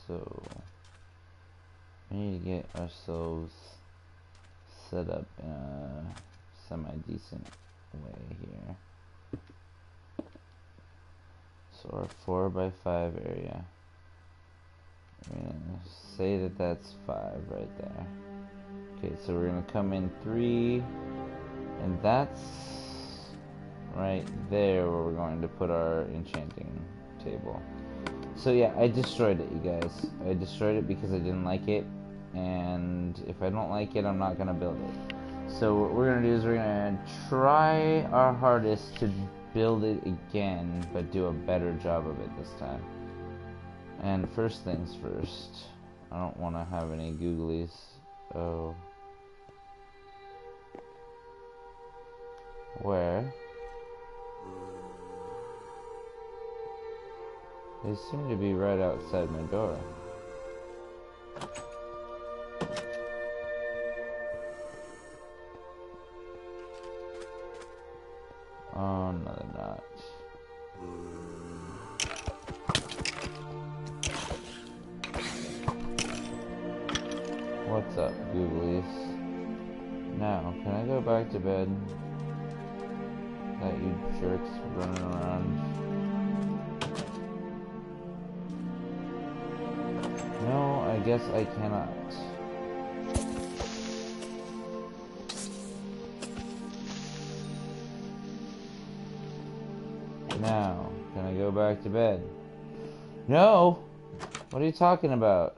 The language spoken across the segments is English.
So we need to get ourselves set up in a semi-decent way here. So our 4x5 area, we're gonna say that that's 5 right there. Okay, so we're gonna come in 3, and that's right there where we're going to put our enchanting table. So yeah, I destroyed it, you guys. I destroyed it because I didn't like it, and if I don't like it, I'm not gonna build it. So what we're gonna do is we're gonna try our hardest to build it again, but do a better job of it this time. And first things first, I don't want to have any googlies. Oh. Where? They seem to be right outside my door. Oh, no, they're not. What's up, googlies? Now, can I go back to bed? That you jerks running around. No, I guess I cannot. Now, can I go back to bed? No! What are you talking about?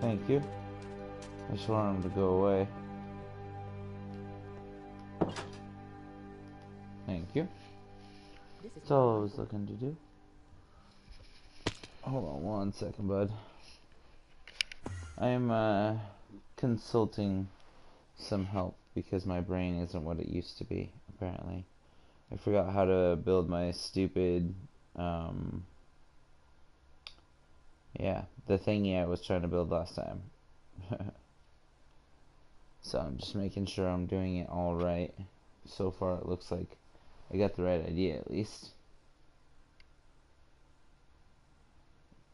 Thank you. I just want him to go away. Thank you. That's all I was looking to do. Hold on one second, bud. I'm consulting some help because my brain isn't what it used to be, apparently. I forgot how to build my stupid, yeah, the thingy I was trying to build last time. So I'm just making sure I'm doing it all right. So far it looks like I got the right idea at least.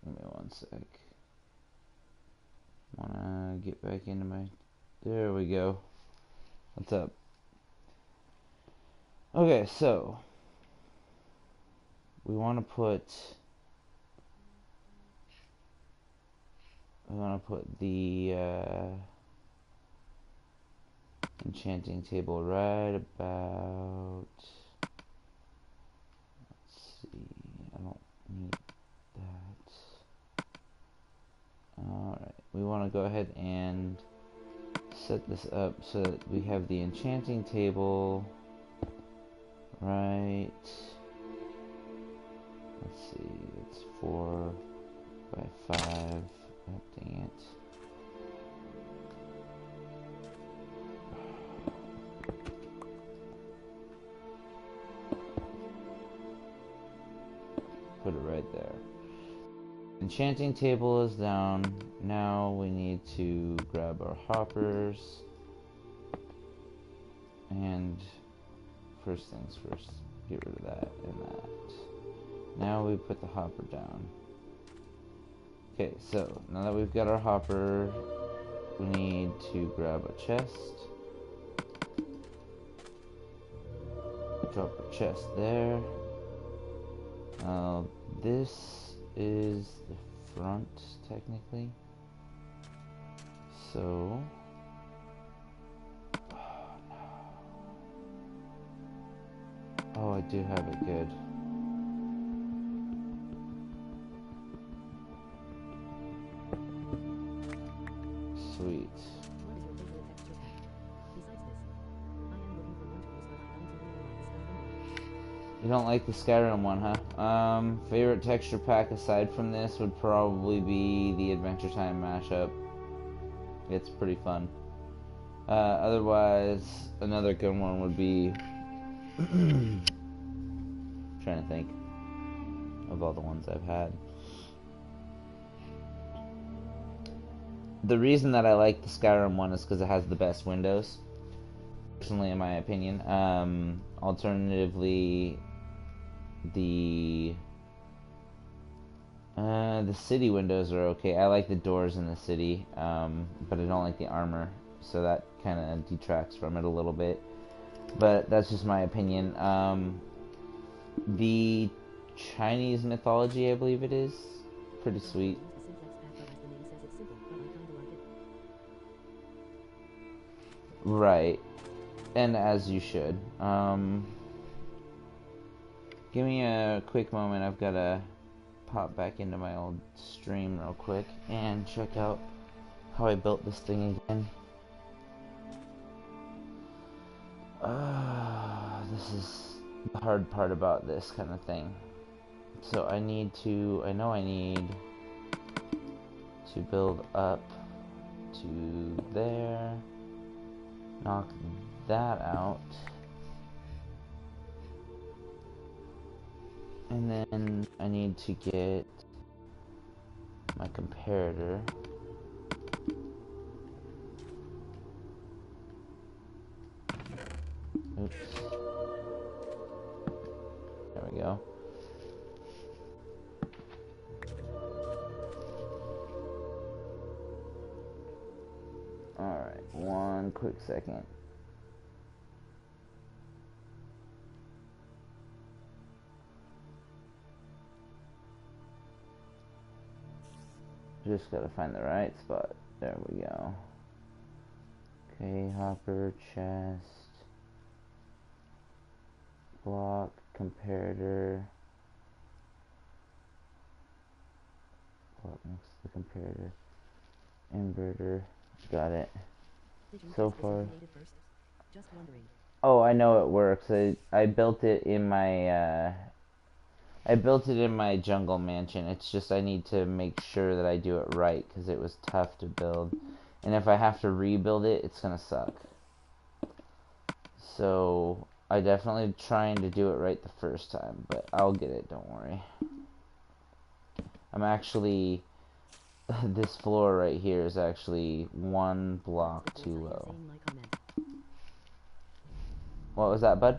Give me one sec. Wanna get back into my... There we go. What's up? Okay, so we want to put the enchanting table right about, let's see, I don't need that. Alright, we want to go ahead and set this up so that we have the enchanting table right, let's see, it's 4x5, oh dang it. Put it right there. Enchanting table is down. Now we need to grab our hoppers. And first things first, get rid of that and that. Now we put the hopper down. Okay, so now that we've got our hopper, we need to grab a chest. Drop a chest there. This is the front, technically. So, oh no. Oh, I do have it good. Sweet. You don't like the Skyrim one, huh? Favorite texture pack aside from this would probably be the Adventure Time mashup. It's pretty fun. Otherwise, another good one would be trying to think of all the ones I've had. The reason that I like the Skyrim one is because it has the best windows, personally, in my opinion. Alternatively, the city windows are okay. I like the doors in the city, but I don't like the armor, so that kind of detracts from it a little bit. But that's just my opinion. The Chinese mythology, I believe it is, pretty sweet. Right, and as you should. Give me a quick moment. I've got to pop back into my old stream real quick and check out how I built this thing again. This is the hard part about this kind of thing. So I need to build up to there, knock that out, and then I need to get my comparator. Oops. There we go. Alright, one quick second. Just gotta find the right spot. There we go. Okay, hopper, chest, block, comparator. Block next to the comparator. Inverter. Got it. So far. Oh, I know it works. I built it in my jungle mansion. It's just I need to make sure that I do it right because it was tough to build. And if I have to rebuild it, it's gonna suck. So I definitely trying to do it right the first time, but I'll get it, don't worry. I'm actually this floor right here is actually one block too low. What was that, bud?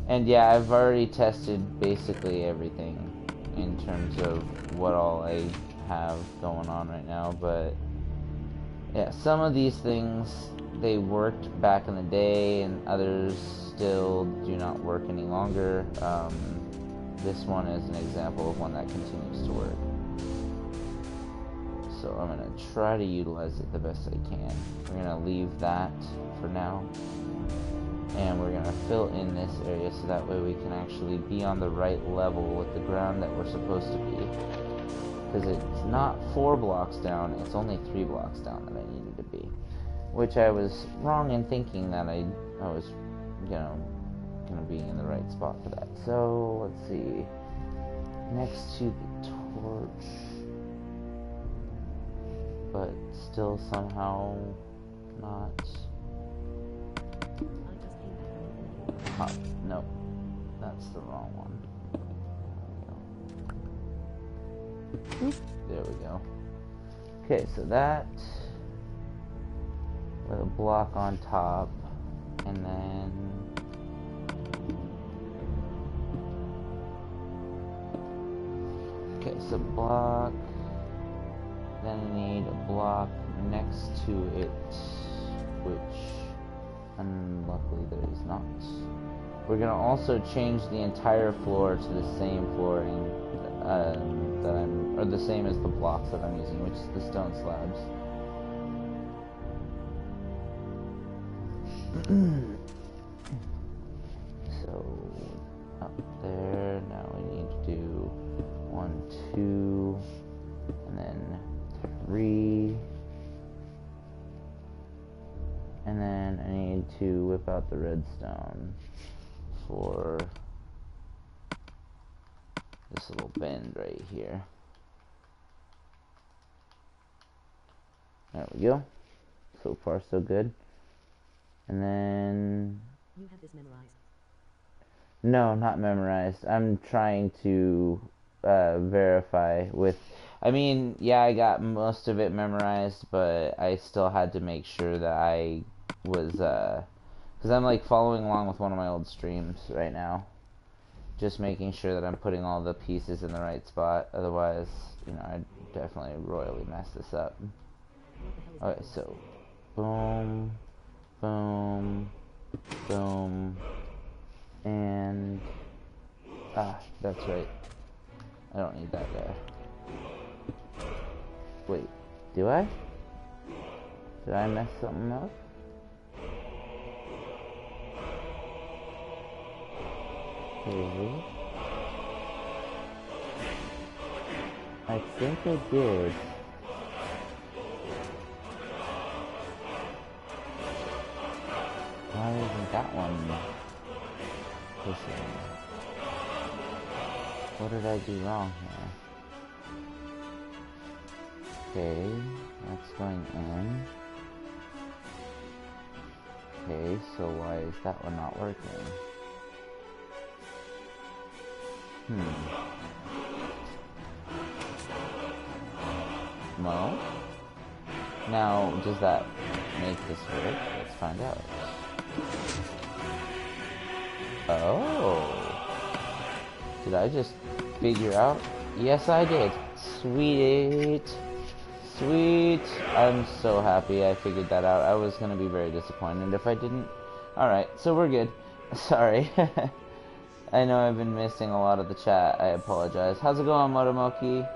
And yeah, I've already tested basically everything in terms of what all I have going on right now, but yeah, some of these things, they worked back in the day and others still do not work any longer. This one is an example of one that continues to work. So I'm going to try to utilize it the best I can. We're going to leave that for now. And we're going to fill in this area so that way we can actually be on the right level with the ground that we're supposed to be. Because it's not 4 blocks down, it's only 3 blocks down that I needed to be. Which I was wrong in thinking that I was, going to be in the right spot for that. So, let's see. Next to the torch. But still somehow not... Nope, that's the wrong one. There we go. Okay, so that with a block on top, and then okay, so block. Then I need a block next to it, which unluckily there is not. We're gonna also change the entire floor to the same flooring or the same as the blocks that I'm using, which is the stone slabs. So up there, now we need to do 1, 2, and then 3. And then I need to whip out the redstone for this little bend right here. There we go. So far, so good. And then... You have this memorized? No, not memorized. I'm trying to verify with... I mean, yeah, I got most of it memorized, but I still had to make sure that I was... Because I'm, like, following along with one of my old streams right now. Just making sure that I'm putting all the pieces in the right spot. Otherwise, you know, I'd definitely royally mess this up. What the hell is Okay, so... Boom. Boom. Boom. And... Ah, that's right. I don't need that guy. Wait, do I? Did I mess something up? Okay. I think I did. Why isn't that one pushing? What did I do wrong here? Okay, that's going in. Okay, so why is that one not working? No? Now, does that make this work? Let's find out. Oh. Did I just figure out? Yes, I did. Sweet. Sweet. I'm so happy I figured that out. I was going to be very disappointed if I didn't. Alright, so we're good. Sorry. I know I've been missing a lot of the chat. I apologize. How's it going, Motomoki?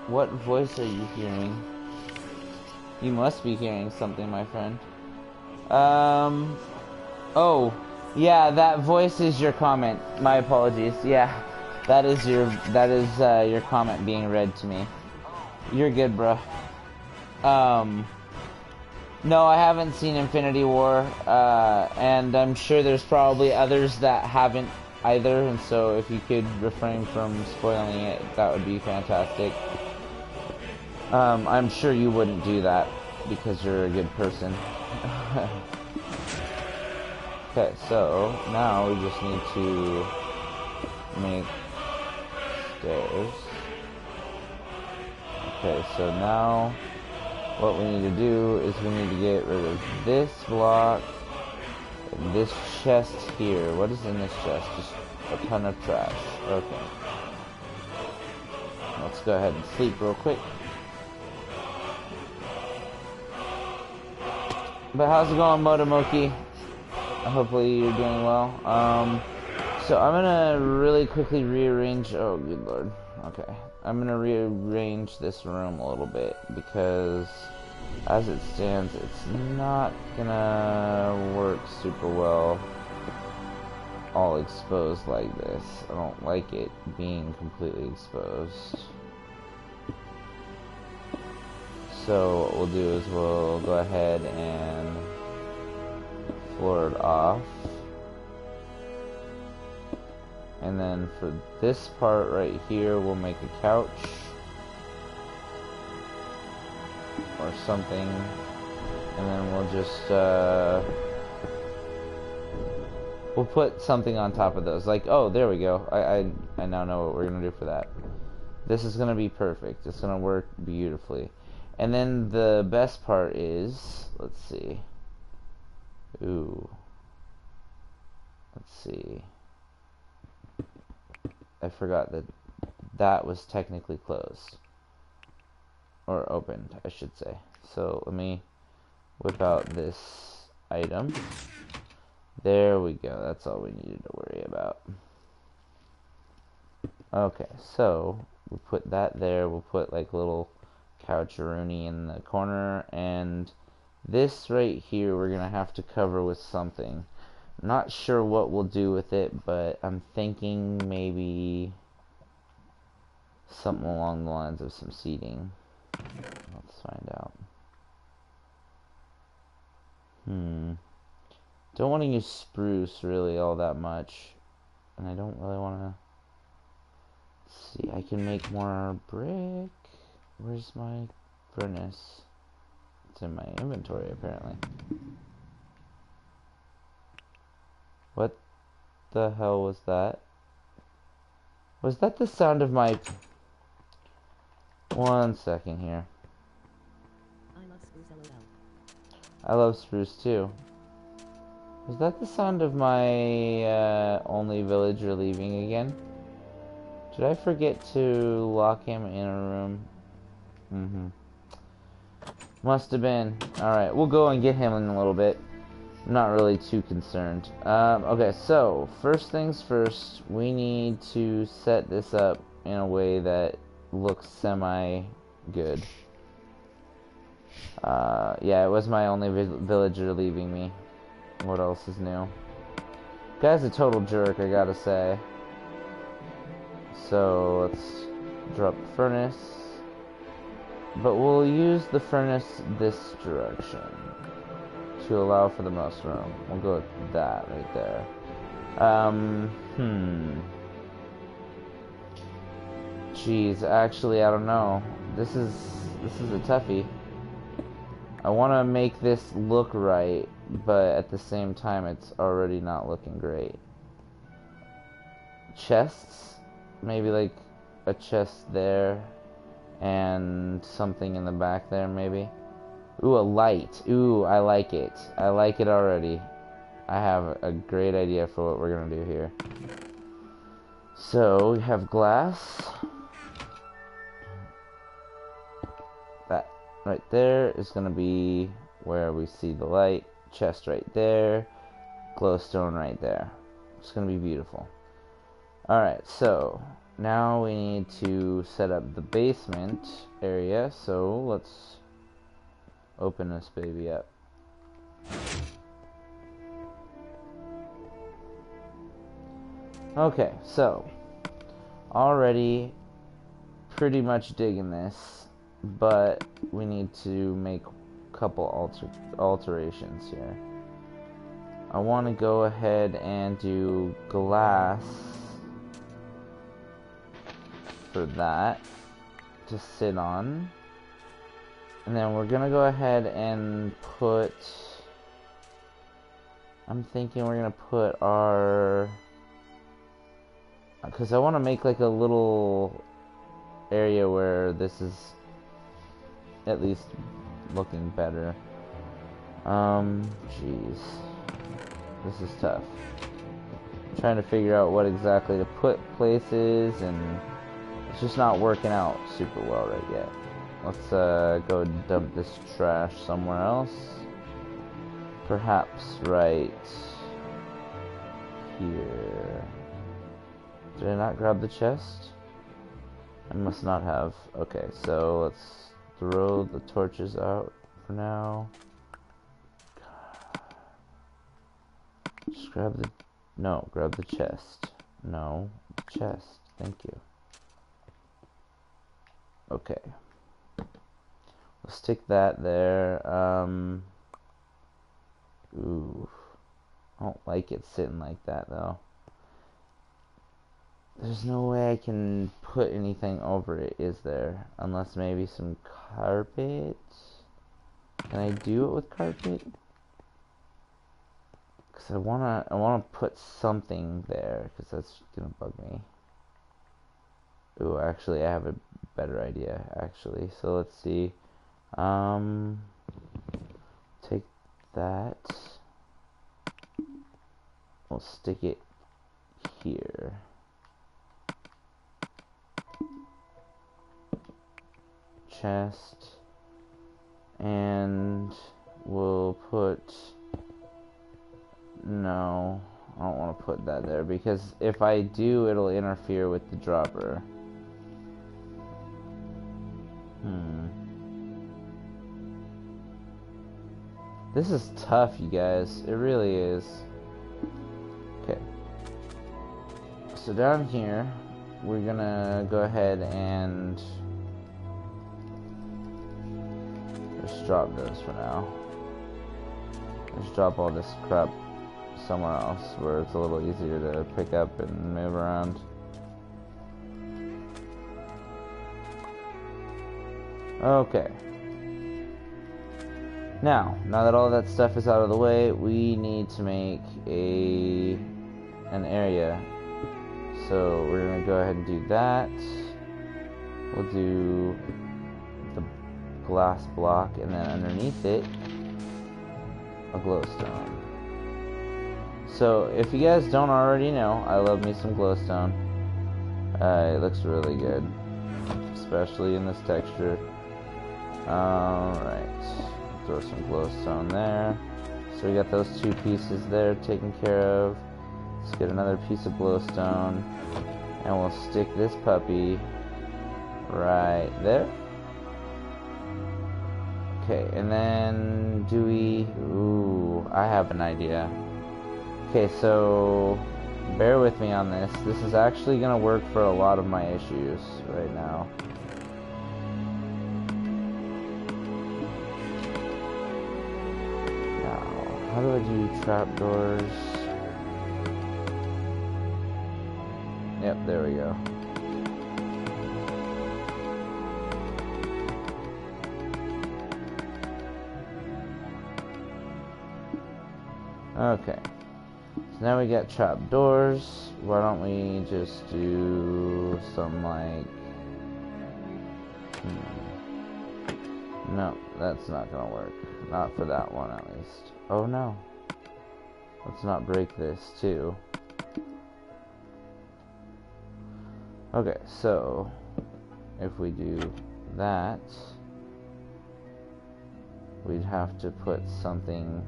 What voice are you hearing? You must be hearing something, my friend. Oh, yeah, that voice is your comment. My apologies. Yeah, that is your comment being read to me. You're good, bro. No, I haven't seen Infinity War, and I'm sure there's probably others that haven't either, and so if you could refrain from spoiling it, that would be fantastic. I'm sure you wouldn't do that, because you're a good person. Okay, so now we just need to make stairs. Okay, so now what we need to do is we need to get rid of this block and this chest here. What is in this chest? Just a ton of trash. Okay. Let's go ahead and sleep real quick. But how's it going, Motomoki? Hopefully you're doing well. So I'm gonna really quickly rearrange. Oh, good lord. Okay, I'm gonna rearrange this room a little bit because, as it stands, it's not gonna work super well all exposed like this. I don't like it being completely exposed. So what we'll do is we'll go ahead and floor it off. And then for this part right here, we'll make a couch or something. And then we'll just, we'll put something on top of those. Like, oh, there we go. I now know what we're going to do for that. This is going to be perfect. It's going to work beautifully. And then the best part is, let's see. Ooh. Let's see. I forgot that that was technically closed. Or opened, I should say. So let me whip out this item. There we go. That's all we needed to worry about. Okay, so we'll put that there. We'll put like a little couch-a-rooney in the corner. And this right here we're going to have to cover with something. Not sure what we'll do with it, but I'm thinking maybe something along the lines of some seating. Let's find out. Don't want to use spruce really all that much. And I don't really want to See, I can make more brick. Where's my furnace? It's in my inventory, apparently. What the hell was that? Was that the sound of my... One second here. I love spruce LOL. I love spruce too. Was that the sound of my only villager leaving again? Did I forget to lock him in a room? Mm-hmm. Must have been. Alright, we'll go and get him in a little bit. I'm not really too concerned. Okay, so, first things first, we need to set this up in a way that looks semi-good. Yeah, it was my only villager leaving me. What else is new? Guy's a total jerk, I gotta say. So, let's drop the furnace. But we'll use the furnace this direction to allow for the most room. We'll go with that right there. Jeez, actually, I don't know. This is a toughie. I want to make this look right, but at the same time, it's already not looking great. Chests? Maybe like a chest there, and something in the back there, maybe. Ooh, a light. Ooh, I like it. I like it already. I have a great idea for what we're gonna do here. So, we have glass. That right there is gonna be where we see the light. Chest right there. Glowstone right there. It's gonna be beautiful. Alright, so now we need to set up the basement area. So, let's open this baby up. Okay, so already pretty much digging this, but we need to make a couple alterations here. I want to go ahead and do glass for that to sit on. And then we're gonna go ahead and put, I'm thinking we're gonna put our, because I want to make like a little area where this is at least looking better. Jeez, this is tough. I'm trying to figure out what exactly to put places, and it's just not working out super well right yet. Let's go dump this trash somewhere else. Perhaps right here. Did I not grab the chest? I must not have. Okay, so let's throw the torches out for now. Just grab the... No, grab the chest. No, chest. Thank you. Okay. We'll stick that there. Ooh. I don't like it sitting like that, though. There's no way I can put anything over it, is there? Unless maybe some carpet? Can I do it with carpet? Because I wanna put something there, because that's gonna bug me. Ooh, actually, I have a better idea, actually. So let's see. Take that. We'll stick it here. Chest. And we'll put... No, I don't want to put that there, because if I do, it'll interfere with the dropper. This is tough, you guys. It really is. Okay. So down here, we're gonna go ahead and just drop those for now. Just drop all this crap somewhere else where it's a little easier to pick up and move around. Okay. Now that all that stuff is out of the way, we need to make an area. So we're gonna go ahead and do that. We'll do the glass block, and then underneath it, a glowstone. So if you guys don't already know, I love me some glowstone. It looks really good, especially in this texture. Alright, throw some glowstone there. So we got those two pieces there taken care of. Let's get another piece of glowstone, and we'll stick this puppy right there. Okay, and then do we... Ooh, I have an idea. Okay, so bear with me on this. This is actually going to work for a lot of my issues right now. Now, how do I do trapdoors? Yep, there we go. Okay, so now we got trapdoors. Why don't we just do some like... No, that's not gonna work. Not for that one at least. Oh no. Let's not break this too. Okay, so if we do that, we'd have to put something...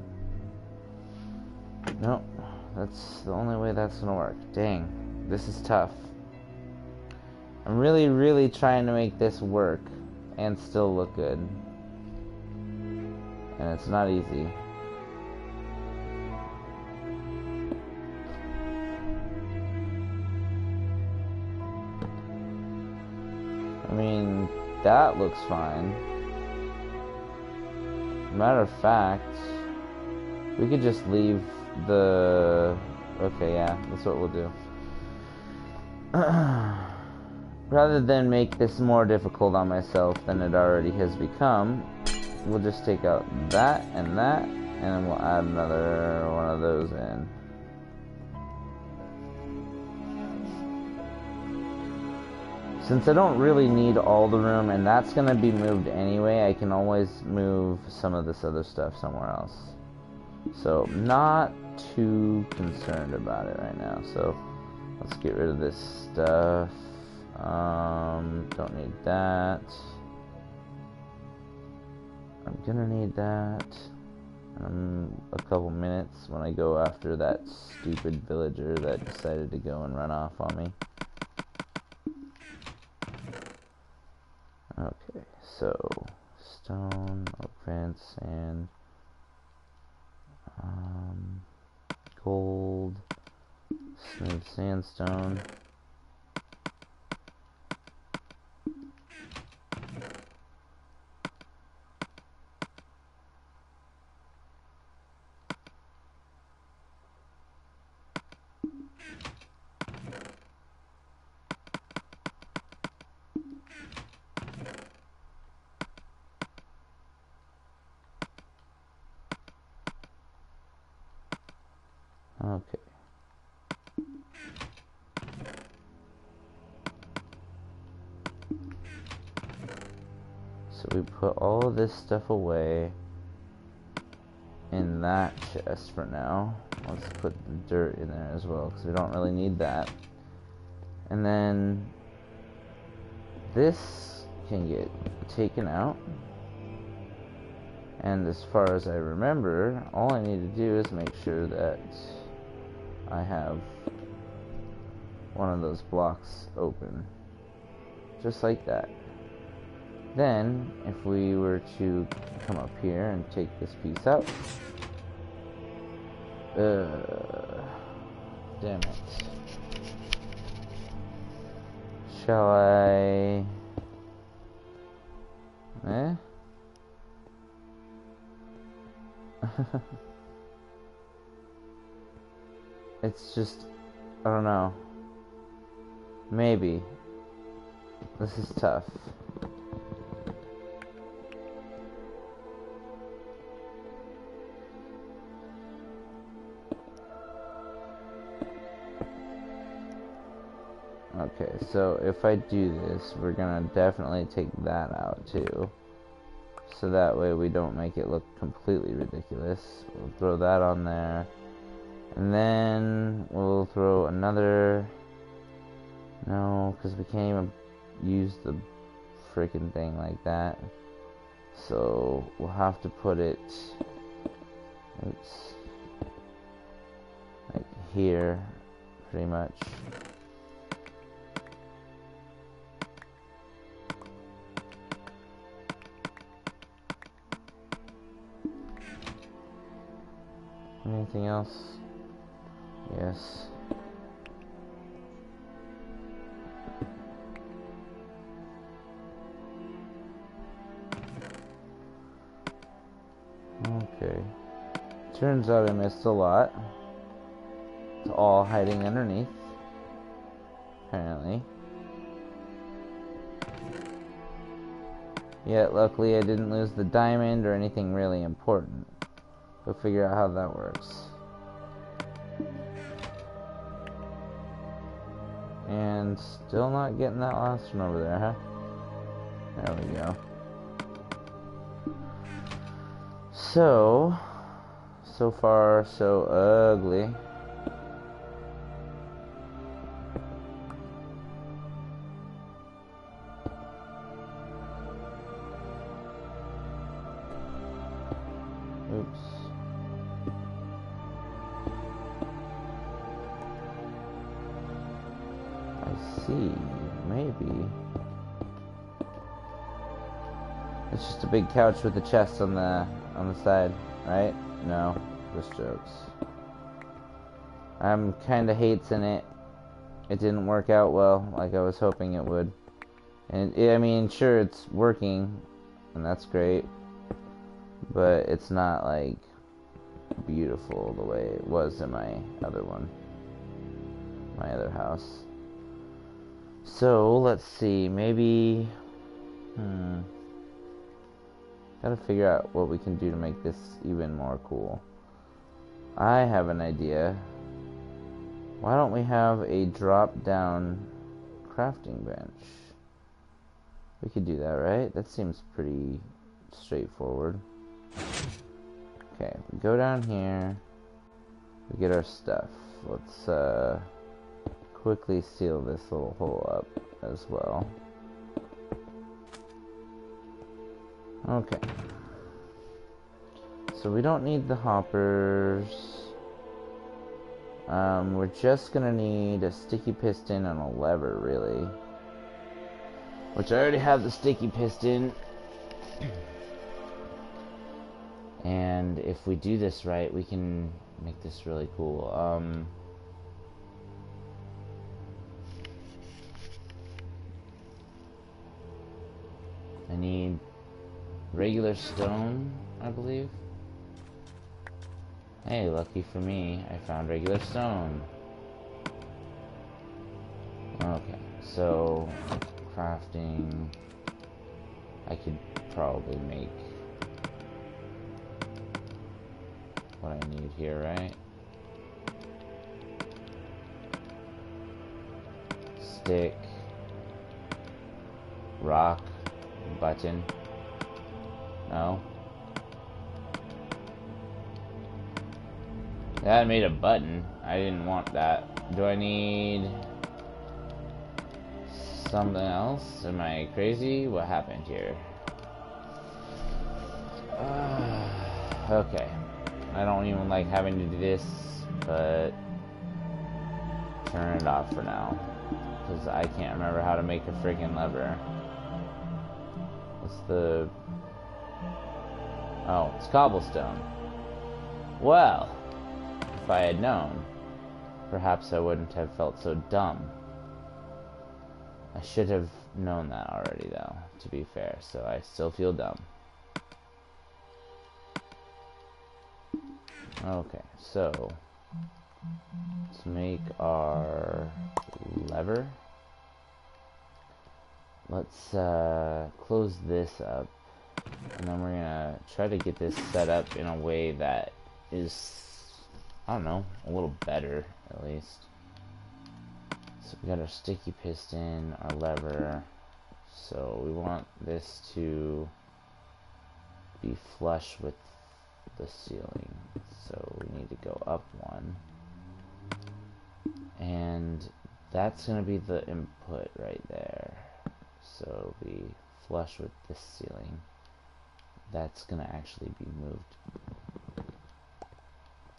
Nope, that's the only way that's gonna work. Dang, this is tough. I'm really trying to make this work and still look good. And it's not easy. I mean, that looks fine. Matter of fact, we could just leave the... Okay, yeah, that's what we'll do. Rather than make this more difficult on myself than it already has become, we'll just take out that, and then we'll add another one of those in. Since I don't really need all the room, and that's going to be moved anyway, I can always move some of this other stuff somewhere else. So, not too concerned about it right now. So, let's get rid of this stuff. Don't need that. I'm gonna need that in a couple minutes when I go after that stupid villager that decided to go and run off on me. Okay, so stone, oak fence, sand, gold, smooth sandstone. Okay. So we put all of this stuff away in that chest for now. Let's put the dirt in there as well, because we don't really need that. And then this can get taken out. And as far as I remember, all I need to do is make sure that I have one of those blocks open. Just like that. Then, if we were to come up here and take this piece out. Damn it. Shall I... It's just... I don't know. Maybe. This is tough. Okay, so if I do this, we're gonna definitely take that out too. So that way we don't make it look completely ridiculous. We'll throw that on there. And then we'll throw another... No, because we can't even use the freaking thing like that. So we'll have to put it... Oops. Like here, pretty much. Anything else? Yes. Okay. Turns out I missed a lot. It's all hiding underneath. Apparently. Yet, luckily I didn't lose the diamond or anything really important. We'll figure out how that works. And still not getting that last one over there, huh? There we go. So far, so ugly. Oops. I see. Maybe. It's just a big couch with a chest on the side, right? No, just jokes. I'm kinda hating it. It didn't work out well like I was hoping it would. And I mean, sure, it's working, and that's great. But it's not like beautiful the way it was in my other one. My other house. So, let's see, maybe... Gotta figure out what we can do to make this even more cool. I have an idea. Why don't we have a drop-down crafting bench? We could do that, right? That seems pretty straightforward. Okay, we go down here. We get our stuff. Let's quickly seal this little hole up as well. Okay. So we don't need the hoppers. We're just gonna need a sticky piston and a lever, really. Which I already have the sticky piston. And if we do this right, we can make this really cool. I need regular stone, I believe. Hey, lucky for me, I found regular stone. Okay, so crafting, I could probably make what I need here, right? Stick, rock, button. No. That made a button. I didn't want that. Do I need something else? Am I crazy? What happened here? Okay. I don't even like having to do this, but turn it off for now. Because I can't remember how to make a freaking lever. What's the... Oh, it's cobblestone. Well, if I had known, perhaps I wouldn't have felt so dumb. I should have known that already, though, to be fair, so I still feel dumb. Okay, so let's make our lever. Let's close this up, and then we're gonna try to get this set up in a way that is, I don't know, a little better at least. So we got our sticky piston, our lever. So we want this to be flush with the ceiling. So we need to go up one. And that's going to be the input right there. So it'll be flush with this ceiling. That's going to actually be moved.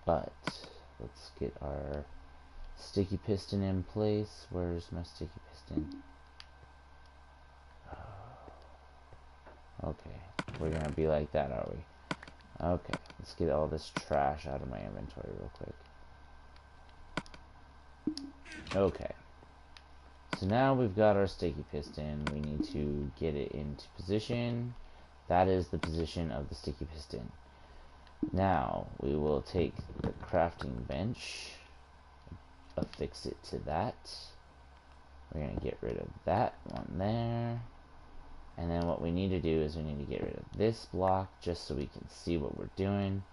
But let's get our sticky piston in place. Where's my sticky piston? Okay, we're going to be like that, are we? Okay, let's get all this trash out of my inventory real quick. Okay. So now we've got our sticky piston. We need to get it into position. That is the position of the sticky piston. Now we will take the crafting bench, affix it to that. We're going to get rid of that one there. And then what we need to do is we need to get rid of this block just so we can see what we're doing.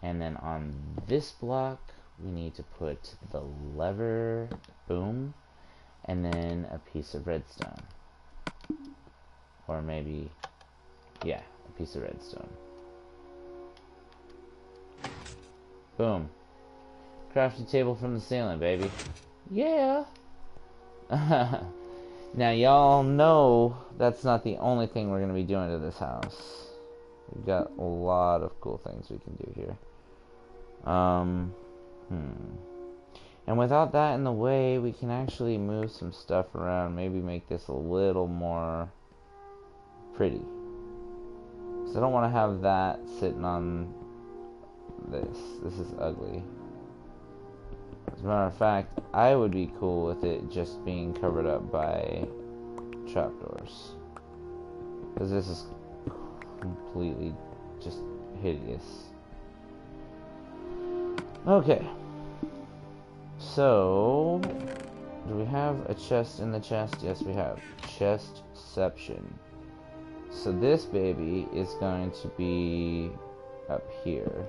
And then on this block, we need to put the lever, boom, and then a piece of redstone. Or maybe, yeah, a piece of redstone. Boom. Crafting table from the ceiling, baby. Yeah! Now, y'all know that's not the only thing we're going to be doing to this house. We've got a lot of cool things we can do here. And without that in the way, we can actually move some stuff around. Maybe make this a little more pretty. Because I don't want to have that sitting on this. This is ugly. As a matter of fact, I would be cool with it just being covered up by trapdoors. Because this is completely just hideous. Okay. So, do we have a chest in the chest? Yes, we have. Chestception. So this baby is going to be up here.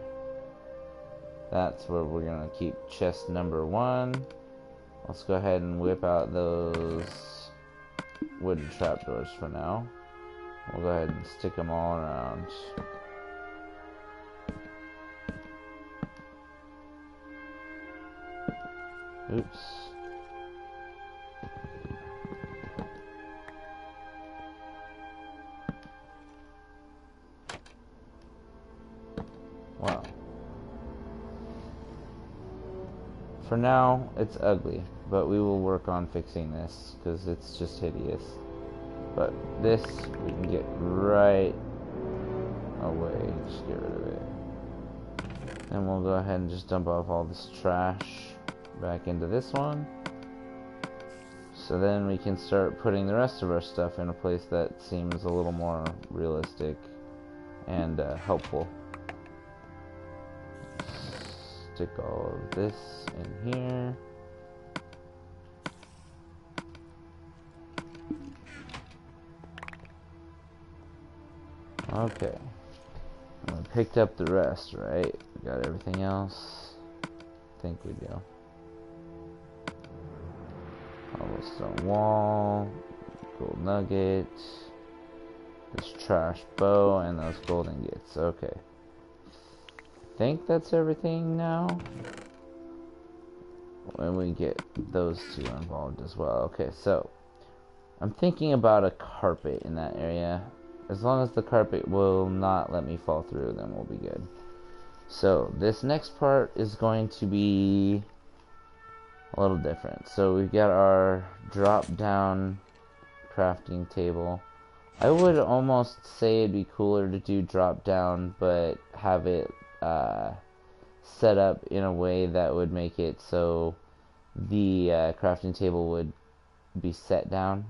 That's where we're going to keep chest number 1. Let's go ahead and whip out those wooden trapdoors for now. We'll go ahead and stick them all around. Oops. Wow. For now, it's ugly, but we will work on fixing this because it's just hideous. But this, we can get right away. Just get rid of it. And we'll go ahead and just dump off all this trash back into this one. So then we can start putting the rest of our stuff in a place that seems a little more realistic and helpful. Stick all of this in here. Okay. And we picked up the rest, right? We got everything else? I think we do. Cobblestone wall, gold nugget, this trash bow, and those gold ingots. Okay. Think that's everything now. When we get those two involved as well. Okay, so I'm thinking about a carpet in that area. As long as the carpet will not let me fall through, then we'll be good. So this next part is going to be a little different. So we've got our drop down crafting table. I would almost say it'd be cooler to do drop down, but have it set up in a way that would make it so the crafting table would be set down.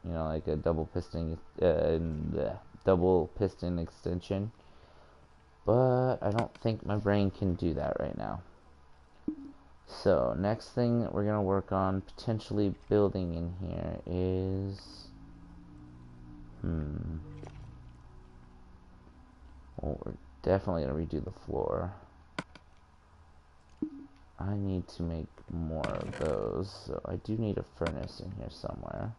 You know, like a double piston extension. But I don't think my brain can do that right now. So next thing that we're gonna work on potentially building in here is well, we're definitely gonna redo the floor. I need to make more of those, so I do need a furnace in here somewhere.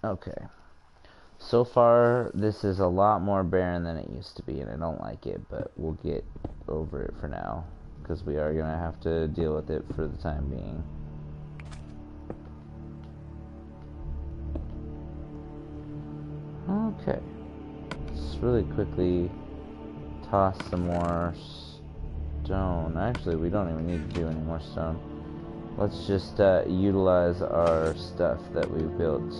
Okay. So far, this is a lot more barren than it used to be, and I don't like it, but we'll get over it for now, because we are going to have to deal with it for the time being. Okay. Let's really quickly toss some more stone. Actually, we don't even need to do any more stone. Let's just utilize our stuff that we built.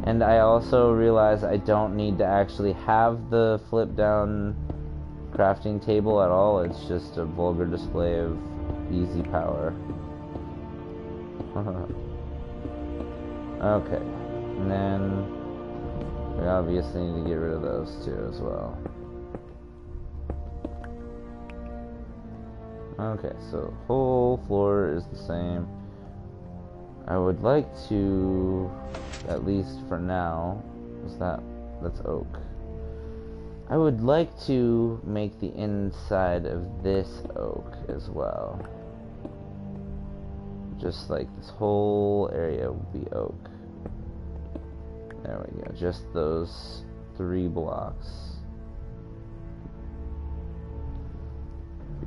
And I also realize I don't need to actually have the flip down crafting table at all. It's just a vulgar display of easy power. Okay. And then we obviously need to get rid of those two as well. Okay, so the whole floor is the same. I would like to, at least for now, that's oak. I would like to make the inside of this oak as well. Just like this whole area will be oak. There we go, just those 3 blocks.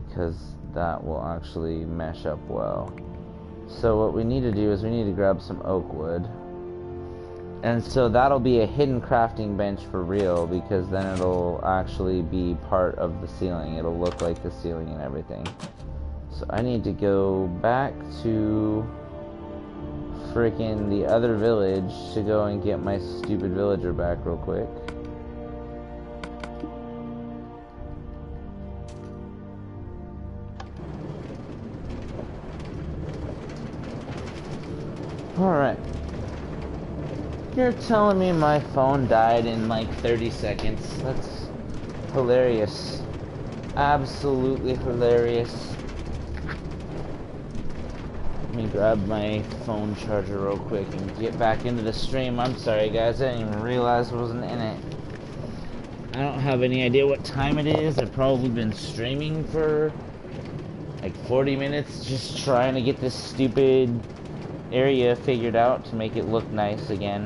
Because that will actually mesh up well. So what we need to do is we need to grab some oak wood. And so that'll be a hidden crafting bench for real, because then it'll actually be part of the ceiling. It'll look like the ceiling and everything. So I need to go back to freaking the other village to go and get my stupid villager back real quick. Alright. You're telling me my phone died in like 30 seconds. That's hilarious. Absolutely hilarious. Let me grab my phone charger real quick and get back into the stream. I'm sorry guys, I didn't even realize I wasn't in it. I don't have any idea what time it is. I've probably been streaming for like 40 minutes just trying to get this stupid area figured out to make it look nice again.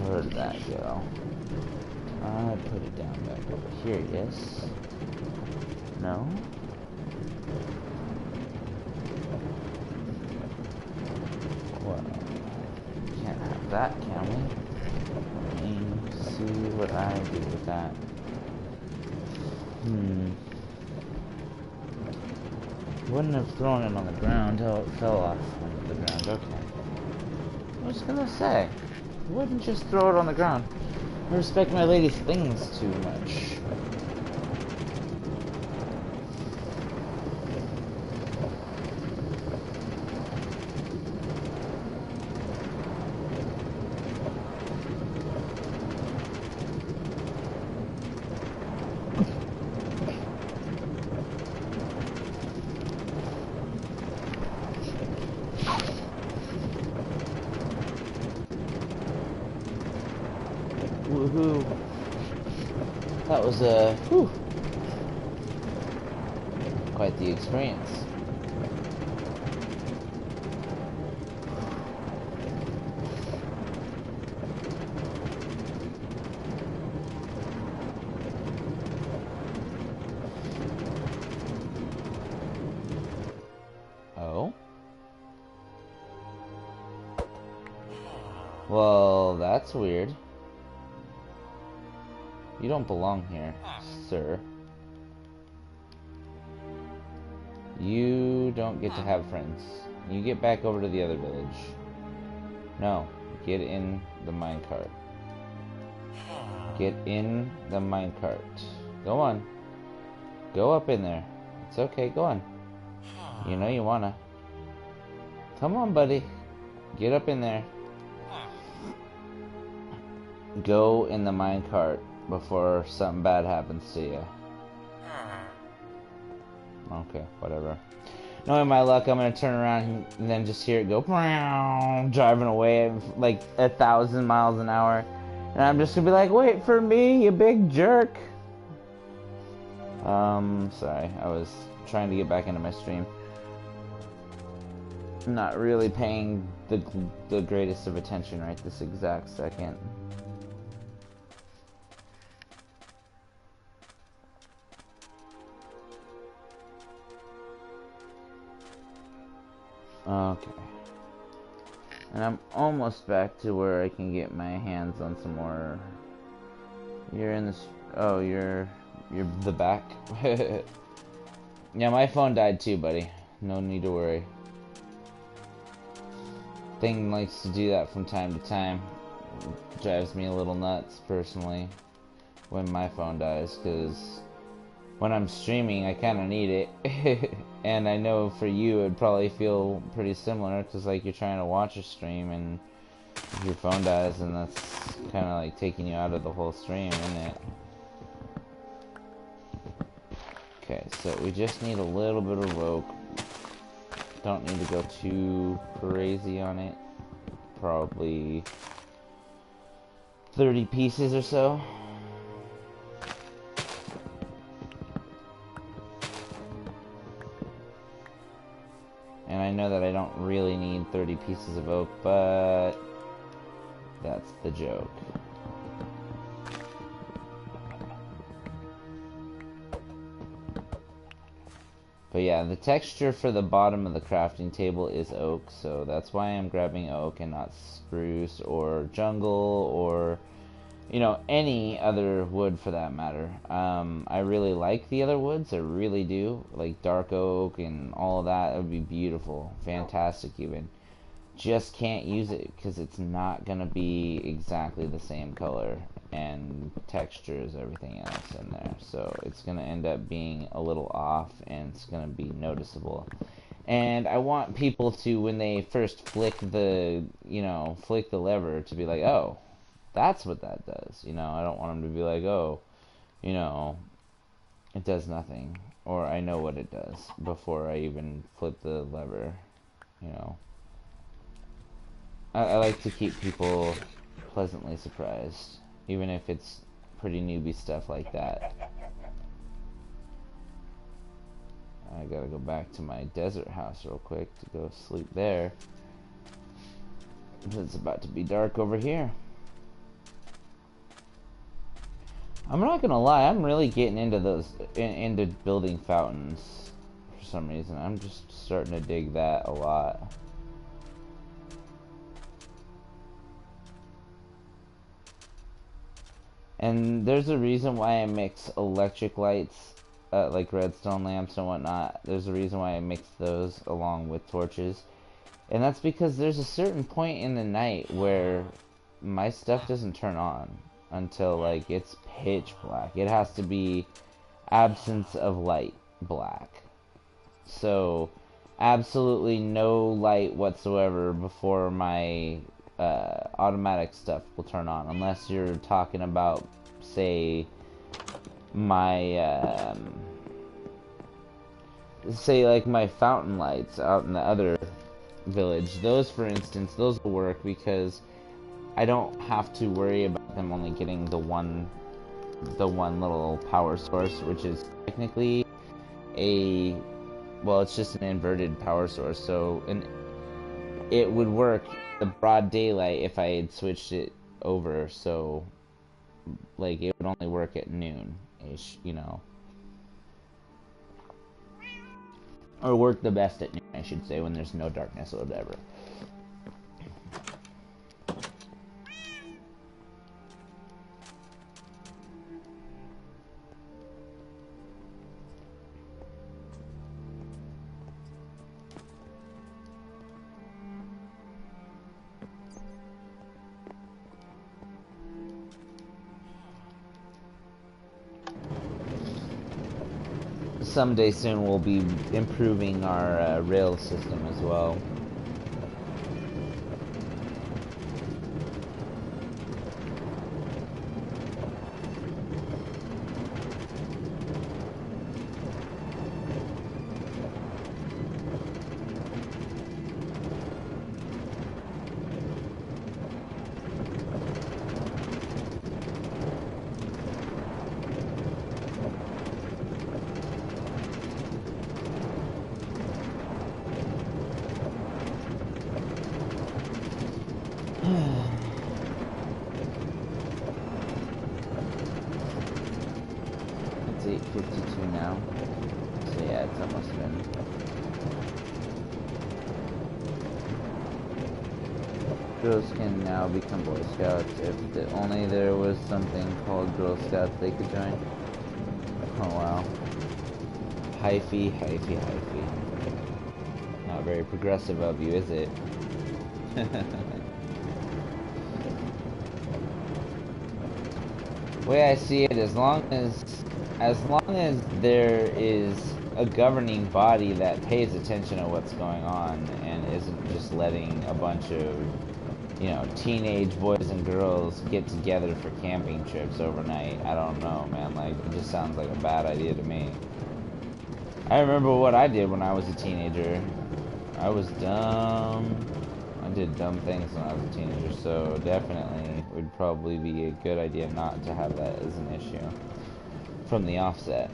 Where did that go? I put it down back over here, yes? No? Well, can't have that, can we? Let me see what I do with that. Wouldn't have thrown it on the ground. Oh, it fell off onto the ground. Okay. I was gonna say, wouldn't just throw it on the ground. I respect my lady's things too much. Woohoo. That was quite the experience. Oh? Well, that's weird. You don't belong here, sir. You don't get to have friends. You get back over to the other village. No, get in the minecart. Get in the minecart. Go on. Go up in there. It's okay, go on. You know you wanna. Come on, buddy. Get up in there. Go in the minecart before something bad happens to you. Okay, whatever. Knowing my luck, I'm gonna turn around and then just hear it go driving away at like 1,000 miles an hour. And I'm just gonna be like, wait for me, you big jerk. Sorry, I was trying to get back into my stream. Not really paying the greatest of attention right this exact second. Okay. And I'm almost back to where I can get my hands on some more. You're in this. Oh, you're the back. Yeah, my phone died too, buddy. No need to worry. Thing likes to do that from time to time. Drives me a little nuts personally when my phone dies, because when I'm streaming I kind of need it. And I know for you it'd probably feel pretty similar, because like you're trying to watch a stream and if your phone dies, and that's kind of like taking you out of the whole stream, isn't it? Okay, so we just need a little bit of rope. Don't need to go too crazy on it. Probably 30 pieces or so. And I know that I don't really need 30 pieces of oak, but that's the joke. But yeah, the texture for the bottom of the crafting table is oak, so that's why I'm grabbing oak and not spruce or jungle or, you know, any other wood for that matter. I really like the other woods, I really do. Like dark oak and all of that, it would be beautiful, fantastic even. Just can't use it because it's not gonna be exactly the same color and texture as everything else in there, so it's gonna end up being a little off and it's gonna be noticeable. And I want people to, when they first flick the lever, to be like, oh, that's what that does. You know, I don't want them to be like, oh, you know, it does nothing, or I know what it does before I even flip the lever. You know, I like to keep people pleasantly surprised, even if it's pretty newbie stuff like that. I gotta go back to my desert house real quick to go sleep there. It's about to be dark over here. I'm not gonna lie, I'm really getting into into building fountains for some reason. I'm just starting to dig that a lot. And there's a reason why I mix electric lights, like redstone lamps and whatnot. There's a reason why I mix those along with torches. And that's because there's a certain point in the night where my stuff doesn't turn on until like it's pitch black. It has to be absence of light black. So absolutely no light whatsoever before my automatic stuff will turn on, unless you're talking about, say, my say like my fountain lights out in the other village. Those, for instance, those will work because I don't have to worry about them only getting the one little power source, which is technically well, it's just an inverted power source. So it would work the broad daylight if I had switched it over, so like it would only work at noon-ish, you know. Or work the best at noon, I should say, when there's no darkness or whatever. Someday soon we'll be improving our rail system as well. now. So yeah, it's almost been. Girls can now become Boy Scouts if only there was something called Girl Scouts they could join. Oh wow. Hyphy. Not very progressive of you, is it? The way I see it, as long as there is a governing body that pays attention to what's going on and isn't just letting a bunch of, you know, teenage boys and girls get together for camping trips overnight. I don't know, man. Like, it just sounds like a bad idea to me. I remember what I did when I was a teenager. I was dumb. I did dumb things when I was a teenager, so definitely would probably be a good idea not to have that as an issue from the offset.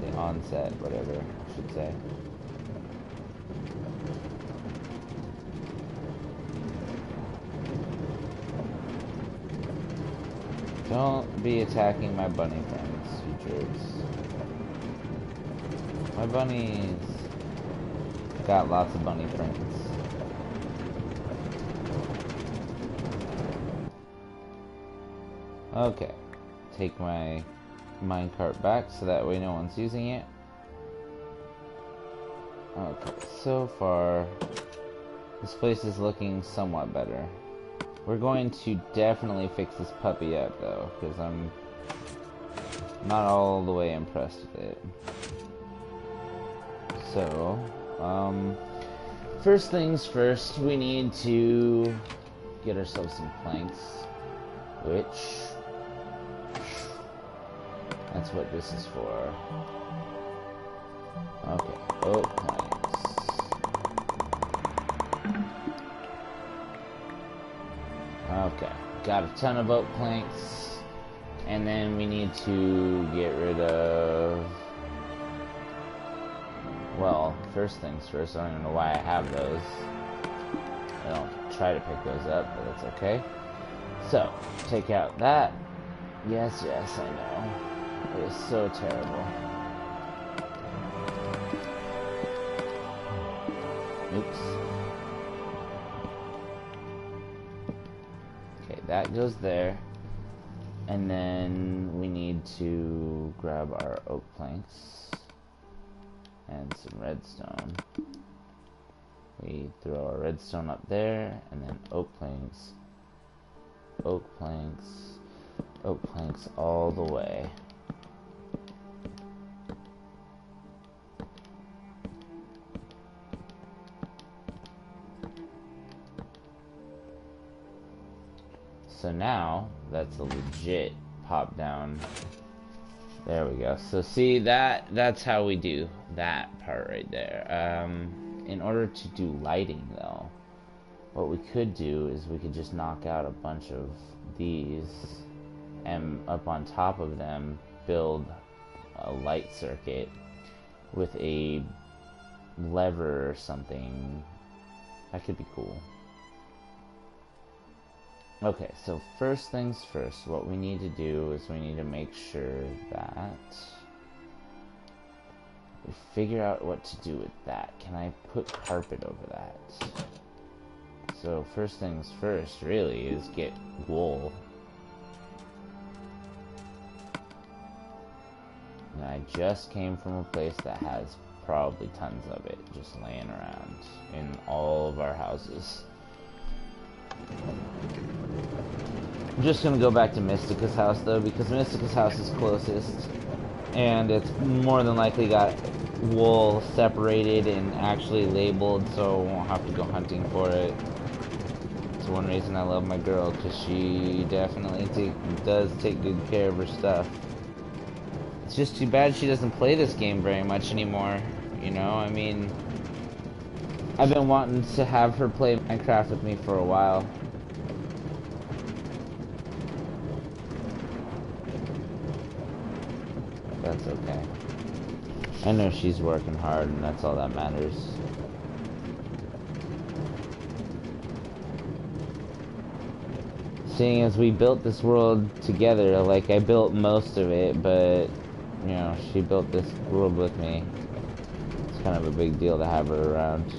The onset, whatever I should say. Don't be attacking my bunny friends, you jerks. My bunnies got lots of bunny friends. Okay, take my minecart back so that way no one's using it. Okay, so far this place is looking somewhat better. We're going to definitely fix this puppy up though, because I'm not all the way impressed with it. So, first things first, we need to get ourselves some planks, which, that's what this is for. Okay, oak planks. Okay, got a ton of oak planks, and then we need to get rid of, well, first things first, I don't even know why I have those. I don't try to pick those up, but that's okay. So, take out that. Yes, I know. It is so terrible. Oops. Okay, that goes there. And then we need to grab our oak planks and some redstone. We throw our redstone up there, and then oak planks all the way. So now, that's a legit pop down. There we go. So see, that's how we do that part right there. In order to do lighting though, what we could do is we could just knock out a bunch of these, and up on top of them build a light circuit with a lever or something. That could be cool. Okay, so first things first, what we need to do is we need to make sure that we figure out what to do with that. Can I put carpet over that? So first things first, really, is get wool. And I just came from a place that has probably tons of it just laying around in all of our houses. I'm just gonna go back to Mystica's house though, because Mystica's house is closest, and it's more than likely got wool separated and actually labeled, so I won't have to go hunting for it. It's one reason I love my girl, because she definitely does take good care of her stuff. It's just too bad she doesn't play this game very much anymore, you know? I mean, I've been wanting to have her play Minecraft with me for a while. That's okay. I know she's working hard, and that's all that matters. seeing as we built this world together, like I built most of it, but you know, she built this world with me. It's kind of a big deal to have her around.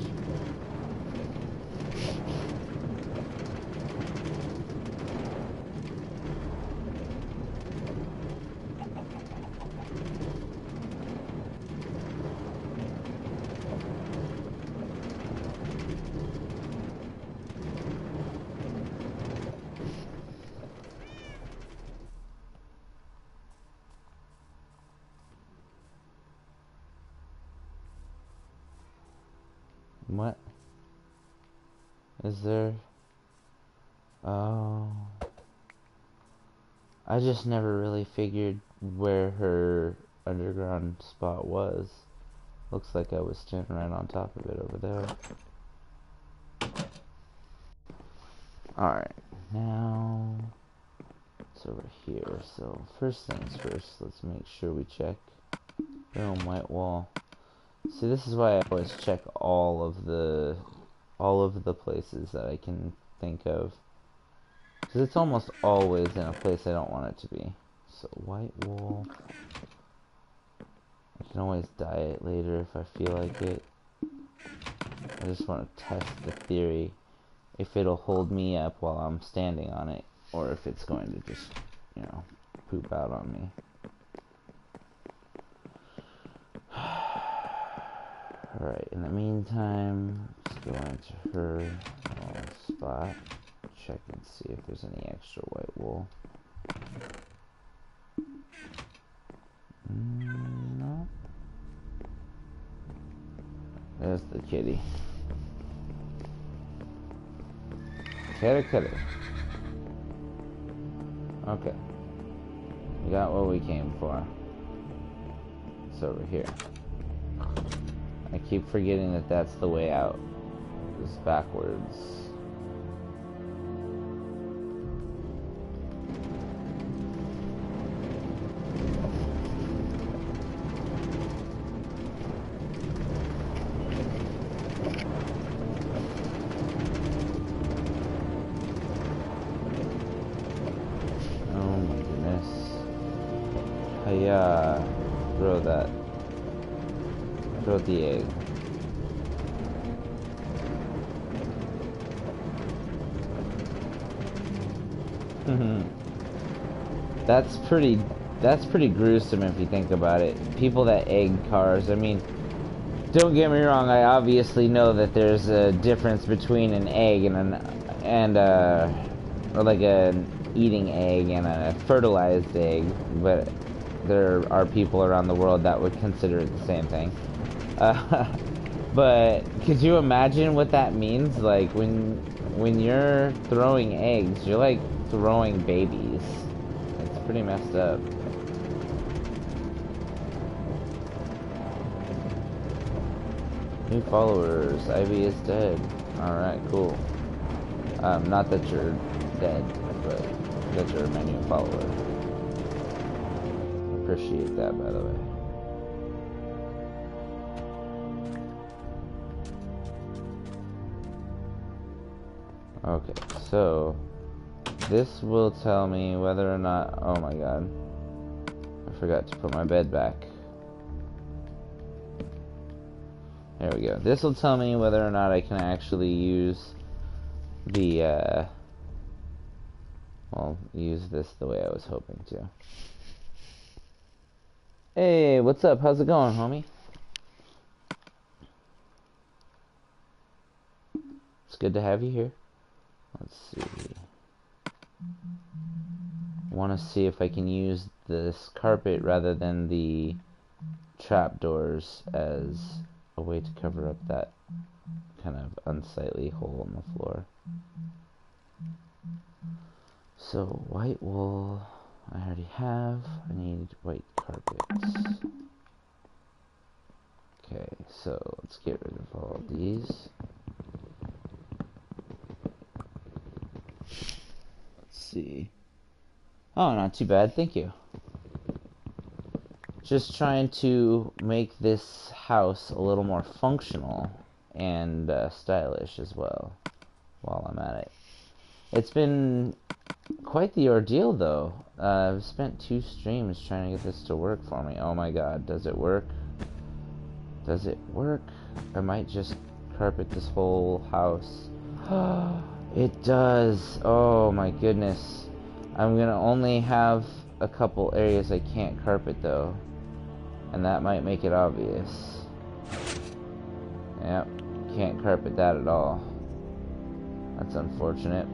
What? Is there? Oh. I just never really figured where her underground spot was. Looks like I was standing right on top of it over there. Alright, now it's over here. So first things first, let's make sure we check. Boom, white wall. See, this is why I always check all of the places that I can think of. Because it's almost always in a place I don't want it to be. So white wool. I can always dye it later if I feel like it. I just want to test the theory. If it'll hold me up while I'm standing on it. Or if it's going to just, you know, poop out on me. Alright, in the meantime, let's go into her spot. Check and see if there's any extra white wool. No. There's the kitty. Kitty. Okay. We got what we came for. It's over here. I keep forgetting that that's the way out. It's backwards. Oh my goodness. Throw that. Throw the egg. That's pretty gruesome if you think about it. People that egg cars, I mean, don't get me wrong, I obviously know that there's a difference between an egg and or like an eating egg and a fertilized egg, but there are people around the world that would consider it the same thing. But could you imagine what that means? Like when you're throwing eggs, you're like throwing babies. It's pretty messed up. New followers. Ivy is dead. Alright, cool. Not that you're dead, but that you're my new follower. Appreciate that, by the way. Okay, so this will tell me whether or not, oh my god, I forgot to put my bed back. There we go. This will tell me whether or not I can actually use the, well, use this the way I was hoping to. Hey, what's up? How's it going, homie? It's good to have you here. Let's see. I want to see if I can use this carpet rather than the trapdoors as a way to cover up that kind of unsightly hole in the floor. So, white wool, I already have. I need white carpets. Okay, so let's get rid of all of these. Let's see. Oh, not too bad, thank you. Just trying to make this house a little more functional and stylish as well while I'm at it. It's been Quite the ordeal, though. I've spent 2 streams trying to get this to work for me. Oh my god, does it work? Does it work? I might just carpet this whole house. It does. Oh my goodness. I'm gonna only have a couple areas I can't carpet though, and that might make it obvious. Yep, can't carpet that at all. That's unfortunate.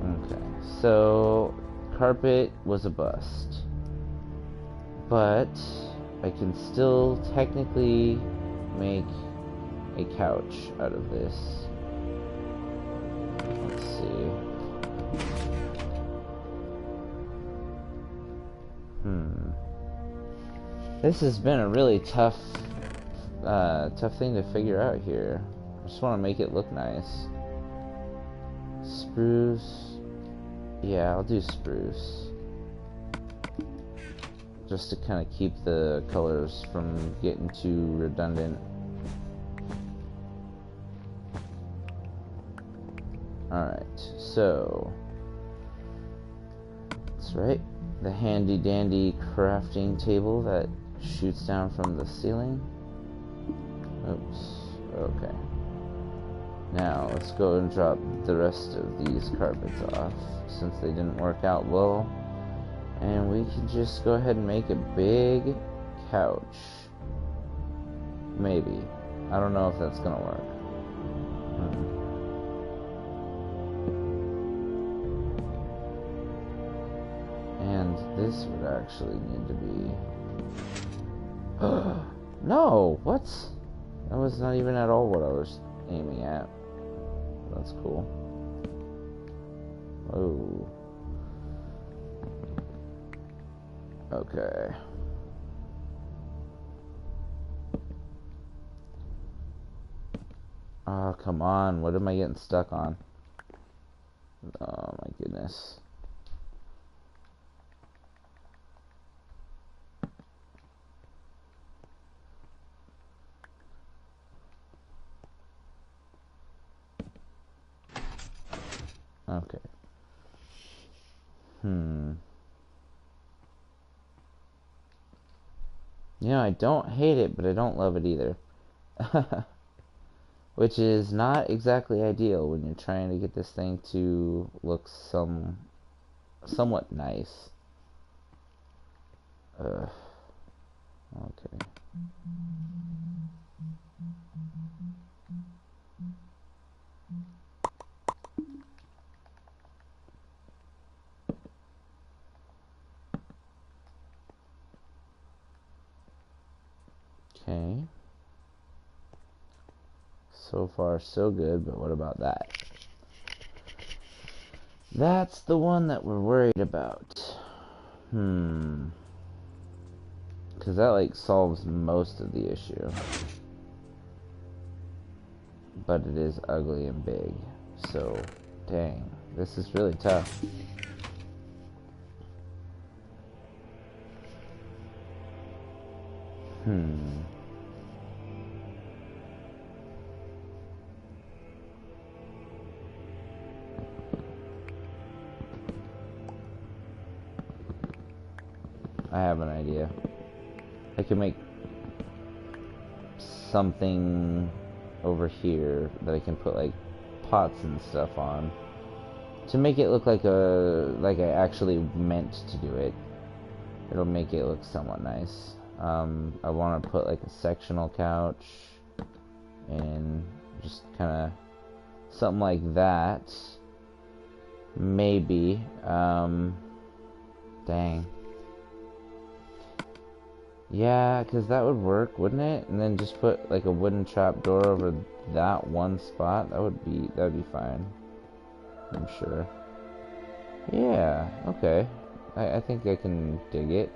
Okay, so carpet was a bust, but I can still technically make a couch out of this. Let's see. This has been a really tough thing to figure out here. I just want to make it look nice. Spruce. Yeah, I'll do spruce. Just to kind of keep the colors from getting too redundant. Alright, so that's right. The handy dandy crafting table that shoots down from the ceiling. Oops. Okay. Now let's go and drop the rest of these carpets off since they didn't work out well. And we can just go ahead and make a big couch. Maybe. I don't know if that's gonna work. And this would actually need to be... No! What? That was not even at all what I was aiming at. That's cool. Oh. Okay. Oh, come on. What am I getting stuck on? Oh my goodness. Okay. You know, I don't hate it, but I don't love it either. Which is not exactly ideal when you're trying to get this thing to look somewhat nice. Okay. Okay. So far, so good, but what about that? That's the one that we're worried about. Because that, like, solves most of the issue. But it is ugly and big. So, dang. This is really tough. I have an idea. I can make something over here that I can put like pots and stuff on to make it look like I actually meant to do it. It'll make it look somewhat nice. I want to put like a sectional couch and just kind of something like that. Maybe. Dang. Yeah, because that would work, wouldn't it? And then just put like a wooden trap door over that one spot. That'd be fine. I'm sure. Yeah, okay. I think I can dig it.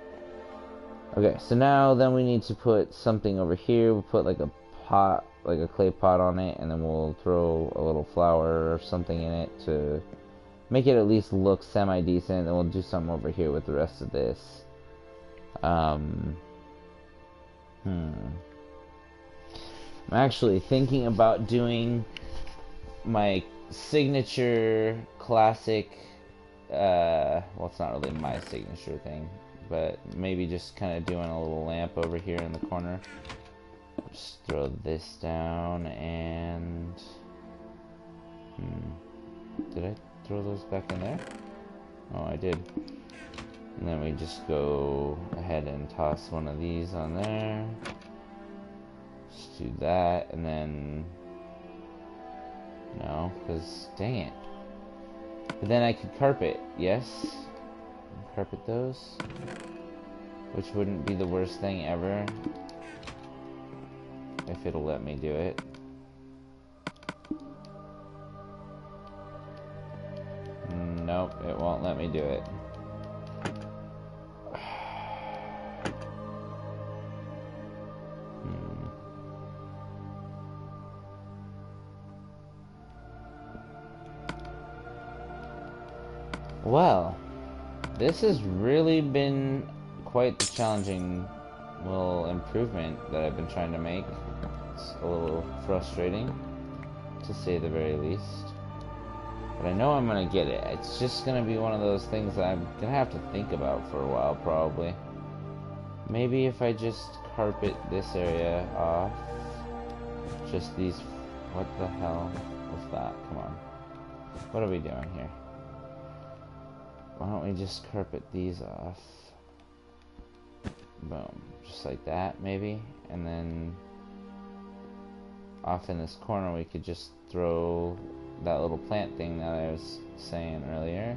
Okay, so now then we need to put something over here. We'll put like a pot, like a clay pot on it, and then we'll throw a little flower or something in it to make it at least look semi-decent. Then we'll do something over here with the rest of this. I'm actually thinking about doing my signature classic, well, it's not really my signature thing, but maybe just kind of doing a little lamp over here in the corner. Just throw this down and did I throw those back in there? Oh, I did. And then we just go ahead and toss one of these on there. Just do that, and then no, because dang it. But then I could carpet, yes? Carpet those, which wouldn't be the worst thing ever if it'll let me do it. Nope, it won't let me do it. Well, this has really been quite the challenging little improvement that I've been trying to make. It's a little frustrating, to say the very least. But I know I'm gonna get it. It's just gonna be one of those things that I'm gonna have to think about for a while, probably. Maybe if I just carpet this area off. Just these... What the hell was that? Come on. What are we doing here? Why don't we just carpet these off? Boom. Just like that, maybe? And then... off in this corner we could just throw that little plant thing that I was saying earlier.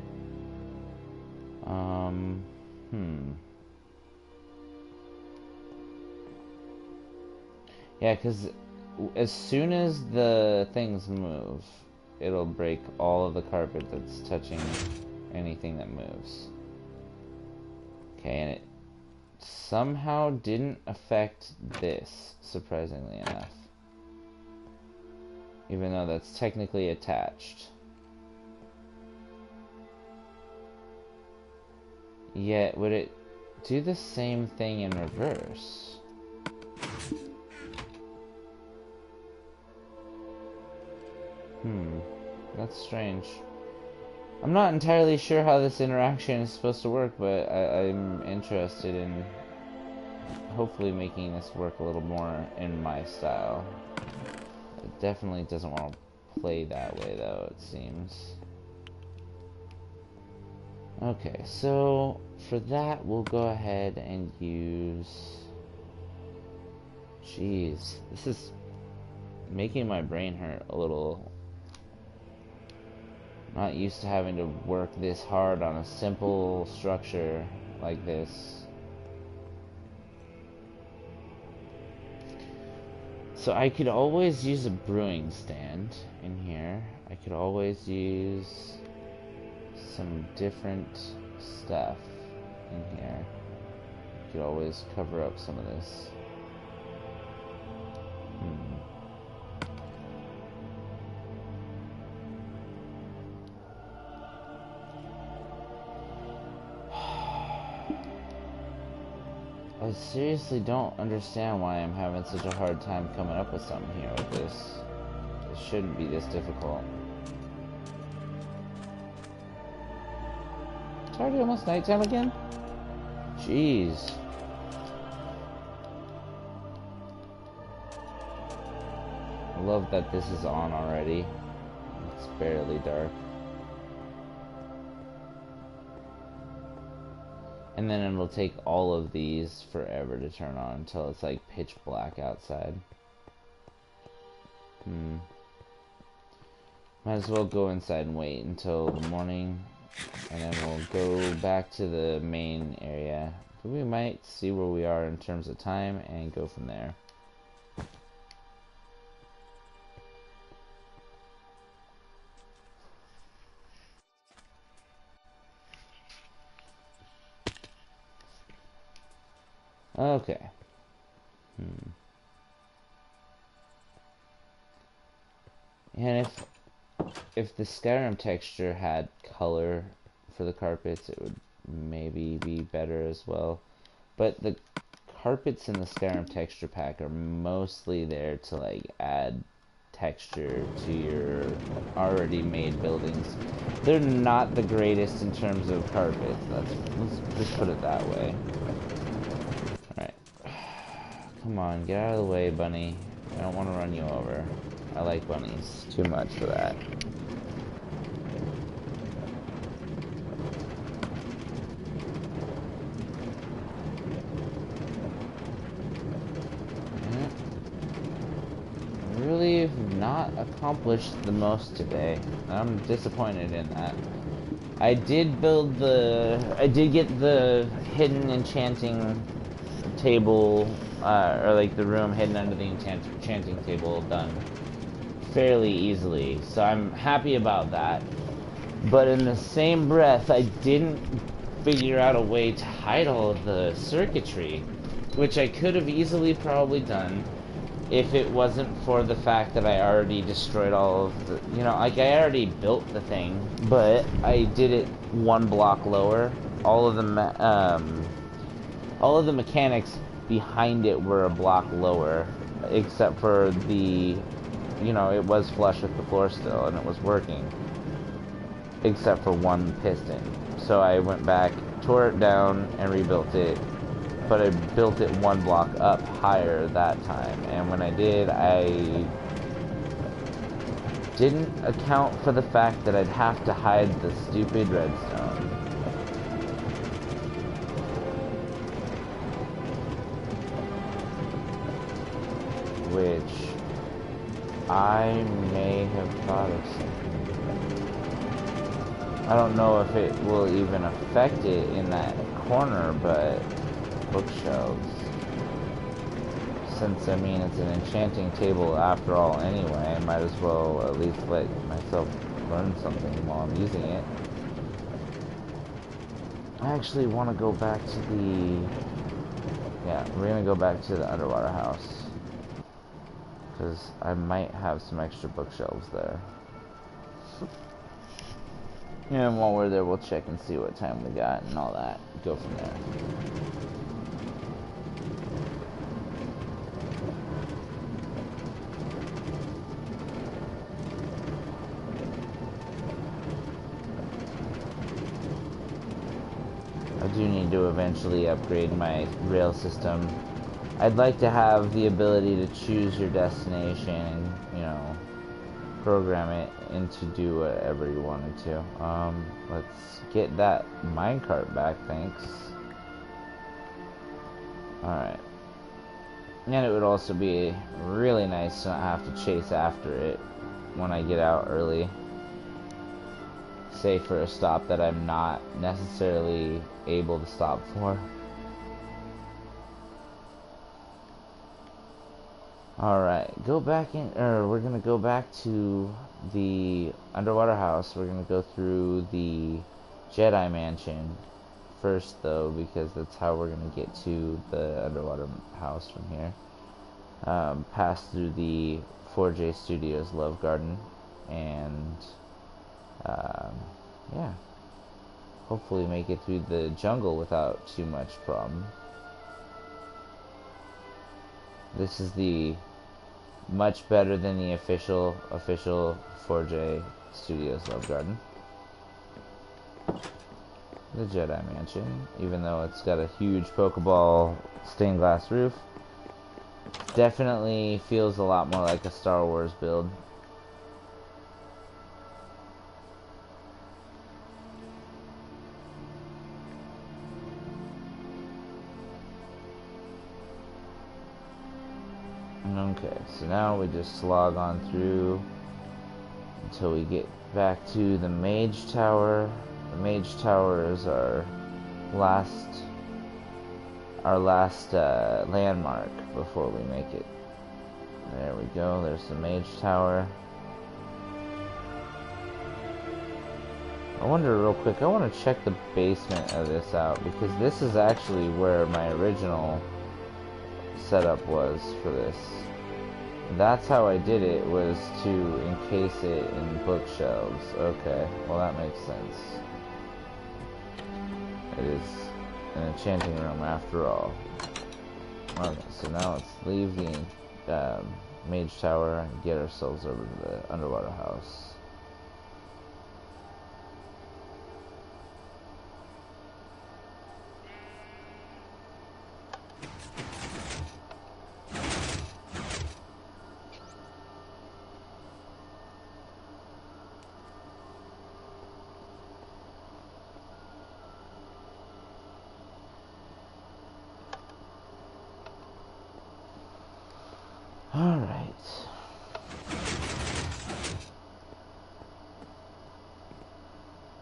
Yeah, because as soon as the things move, it'll break all of the carpet that's touching anything that moves. Okay, and it somehow didn't affect this, surprisingly enough. Even though that's technically attached. Yet, would it do the same thing in reverse? That's strange. I'm not entirely sure how this interaction is supposed to work, but I'm interested in hopefully making this work a little more in my style. It definitely doesn't want to play that way, though, it seems. Okay, so for that, we'll go ahead and use... Jeez, this is making my brain hurt a little. Not used to having to work this hard on a simple structure like this. So I could always use a brewing stand in here. I could always use some different stuff in here. I could always cover up some of this. I seriously don't understand why I'm having such a hard time coming up with something here with this. It shouldn't be this difficult. It's already almost nighttime again? Jeez. I love that this is on already. It's barely dark. And then it'll take all of these forever to turn on until it's like pitch black outside. Might as well go inside and wait until the morning, and then we'll go back to the main area. But we might see where we are in terms of time and go from there. Okay. And if the Skyrim texture had color for the carpets, it would maybe be better as well. But the carpets in the Skyrim texture pack are mostly there to like add texture to your already made buildings. They're not the greatest in terms of carpets. Let's just put it that way. Alright. Come on, get out of the way, bunny. I don't want to run you over. I like bunnies too much for that. Really have not accomplished the most today. I'm disappointed in that. I did get the hidden enchanting table, or like the room hidden under the enchanting table done fairly easily, so I'm happy about that. But in the same breath, I didn't figure out a way to hide all of the circuitry, which I could have easily probably done if it wasn't for the fact that I already destroyed all of the, like I already built the thing, but I did it one block lower. All of the mechanics behind it were a block lower, except for the, it was flush with the floor still, and it was working, except for one piston. So I went back, tore it down, and rebuilt it. But I built it one block up higher that time, and when I did, I didn't account for the fact that I'd have to hide the stupid redstone. Which I may have thought of something. I don't know if it will even affect it in that corner, but bookshelves. Since, I mean, it's an enchanting table after all anyway, I might as well at least let myself learn something while I'm using it. I actually want to go back to the... Yeah, we're going to go back to the underwater house. Because I might have some extra bookshelves there. And while we're there, we'll check and see what time we got and all that. Go from there. I do need to eventually upgrade my rail system. I'd like to have the ability to choose your destination and, program it and to do whatever you wanted to. Let's get that minecart back, thanks. Alright. And it would also be really nice to not have to chase after it when I get out early. Say for a stop that I'm not necessarily able to stop for. Alright, we're gonna go back to the underwater house. We're gonna go through the Jedi Mansion first, though, because that's how we're gonna get to the underwater house from here. Pass through the 4J Studios Love Garden, and yeah, hopefully make it through the jungle without too much problem. This is the much better than the official 4J Studios Love Garden. The Jedi Mansion, even though it's got a huge Pokeball stained glass roof, definitely feels a lot more like a Star Wars build. Okay, so now we just slog on through until we get back to the Mage Tower. The Mage Tower is our last landmark before we make it. There we go, there's the Mage Tower. I wonder real quick, I want to check the basement of this out, because this is actually where my original setup was for this. That's how I did it, was to encase it in bookshelves. Okay, well that makes sense. It is an enchanting room after all. Okay, so now let's leave the mage tower and get ourselves over to the underwater house. Alright.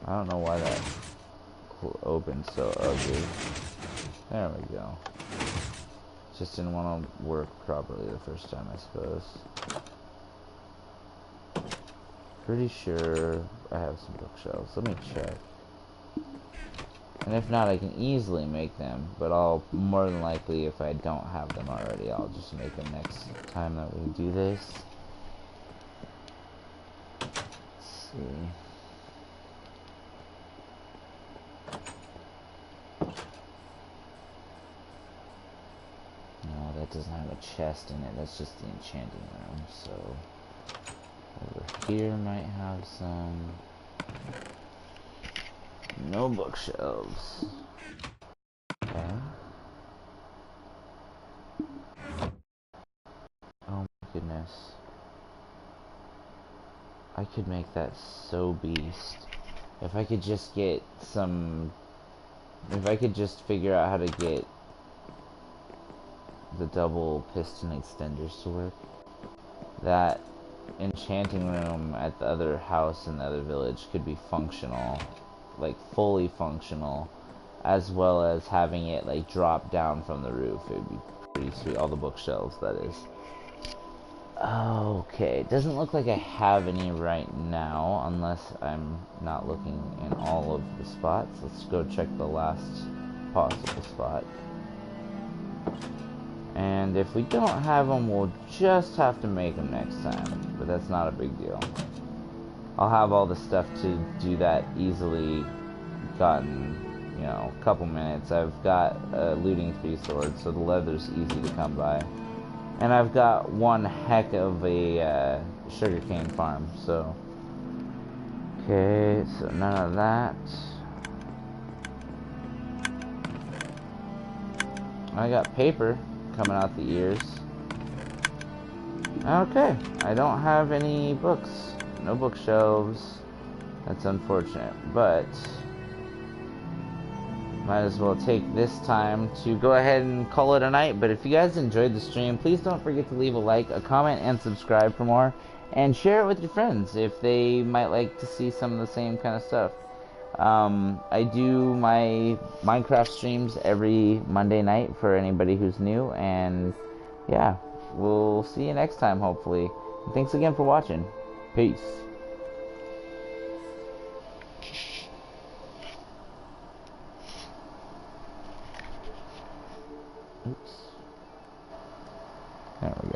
I don't know why that opened so ugly. There we go. Just didn't want to work properly the first time, I suppose. Pretty sure I have some bookshelves. Let me check. And if not, I can easily make them, but I'll more than likely, if I don't have them already, I'll just make them next time that we do this. Let's see. No, that doesn't have a chest in it. That's just the enchanting room. So over here might have some. No bookshelves. Okay. Oh my goodness. I could make that so beast. If I could just get some... If I could just figure out how to get the double piston extenders to work. That enchanting room at the other house in the other village could be functional. Like, fully functional. As well as having it, like, drop down from the roof. It would be pretty sweet. All the bookshelves, that is. Okay, it doesn't look like I have any right now, unless I'm not looking in all of the spots. Let's go check the last possible spot. And if we don't have them, we'll just have to make them next time. But that's not a big deal. I'll have all the stuff to do that easily gotten, you know, a couple minutes. I've got a looting 3 sword, so the leather's easy to come by. And I've got one heck of a sugarcane farm, so... Okay, so none of that. I got paper coming out the ears. Okay, I don't have any books. No bookshelves. That's unfortunate, but... might as well take this time to go ahead and call it a night. But if you guys enjoyed the stream, please don't forget to leave a like, a comment, and subscribe for more. And share it with your friends if they might like to see some of the same kind of stuff. I do my Minecraft streams every Monday night for anybody who's new. And yeah, we'll see you next time, hopefully. And thanks again for watching. Peace. Oops. There we go.